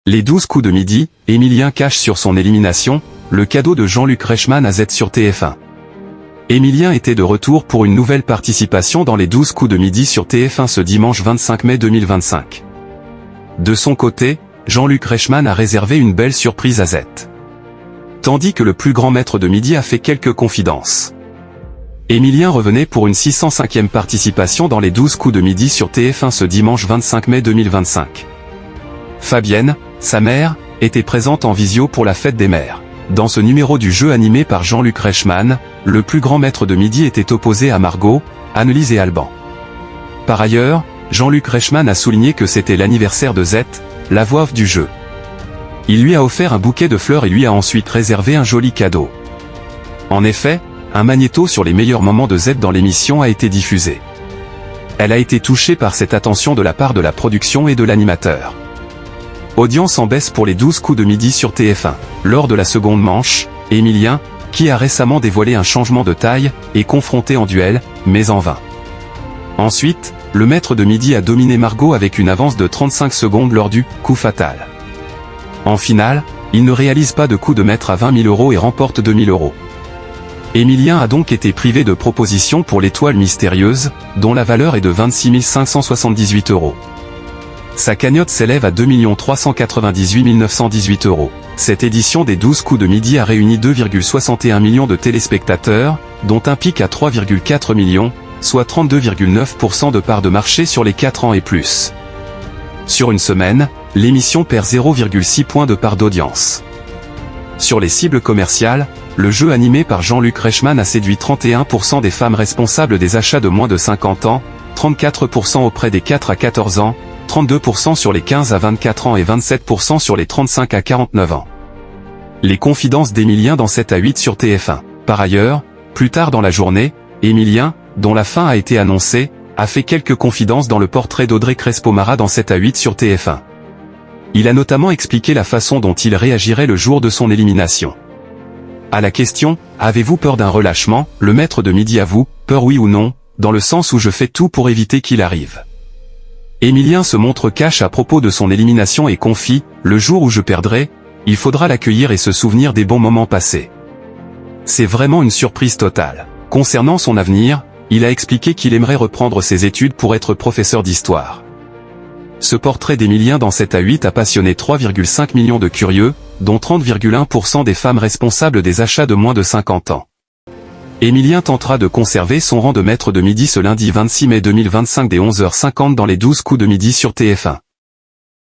Les 12 coups de midi, Emilien cache sur son élimination, le cadeau de Jean-Luc Reichmann à Z sur TF1. Emilien était de retour pour une nouvelle participation dans les 12 coups de midi sur TF1 ce dimanche 25 mai 2025. De son côté, Jean-Luc Reichmann a réservé une belle surprise à Z. Tandis que le plus grand maître de midi a fait quelques confidences. Emilien revenait pour une 605e participation dans les 12 coups de midi sur TF1 ce dimanche 25 mai 2025. Fabienne, sa mère, était présente en visio pour la fête des mères. Dans ce numéro du jeu animé par Jean-Luc Reichmann, le plus grand maître de midi était opposé à Margot, Annelise et Alban. Par ailleurs, Jean-Luc Reichmann a souligné que c'était l'anniversaire de Z, la voix off du jeu. Il lui a offert un bouquet de fleurs et lui a ensuite réservé un joli cadeau. En effet, un magnéto sur les meilleurs moments de Z dans l'émission a été diffusé. Elle a été touchée par cette attention de la part de la production et de l'animateur. Audience en baisse pour les 12 coups de midi sur TF1. Lors de la seconde manche, Emilien, qui a récemment dévoilé un changement de taille, est confronté en duel, mais en vain. Ensuite, le maître de midi a dominé Margot avec une avance de 35 secondes lors du « coup fatal ». En finale, il ne réalise pas de coup de maître à 20 000 € et remporte 2 000 €. Emilien a donc été privé de propositions pour l'étoile mystérieuse, dont la valeur est de 26 578 €. Sa cagnotte s'élève à 2 398 918 €. Cette édition des 12 coups de midi a réuni 2,61 millions de téléspectateurs, dont un pic à 3,4 millions, soit 32,9% de part de marché sur les 4 ans et plus. Sur une semaine, l'émission perd 0,6 points de part d'audience. Sur les cibles commerciales, le jeu animé par Jean-Luc Reichmann a séduit 31% des femmes responsables des achats de moins de 50 ans, 34% auprès des 4 à 14 ans, 32% sur les 15 à 24 ans et 27% sur les 35 à 49 ans. Les confidences d'Emilien dans 7 à 8 sur TF1. Par ailleurs, plus tard dans la journée, Emilien, dont la fin a été annoncée, a fait quelques confidences dans le portrait d'Audrey Crespo-Mara dans 7 à 8 sur TF1. Il a notamment expliqué la façon dont il réagirait le jour de son élimination. À la question « Avez-vous peur d'un relâchement ?», le maître de midi avoue « Peur oui ou non, dans le sens où je fais tout pour éviter qu'il arrive ». Emilien se montre cash à propos de son élimination et confie « Le jour où je perdrai, il faudra l'accueillir et se souvenir des bons moments passés. C'est vraiment une surprise totale. » Concernant son avenir, il a expliqué qu'il aimerait reprendre ses études pour être professeur d'histoire. Ce portrait d'Emilien dans 7 à 8 a passionné 3,5 millions de curieux, dont 30,1% des femmes responsables des achats de moins de 50 ans. Emilien tentera de conserver son rang de maître de midi ce lundi 26 mai 2025 dès 11h50 dans les 12 coups de midi sur TF1.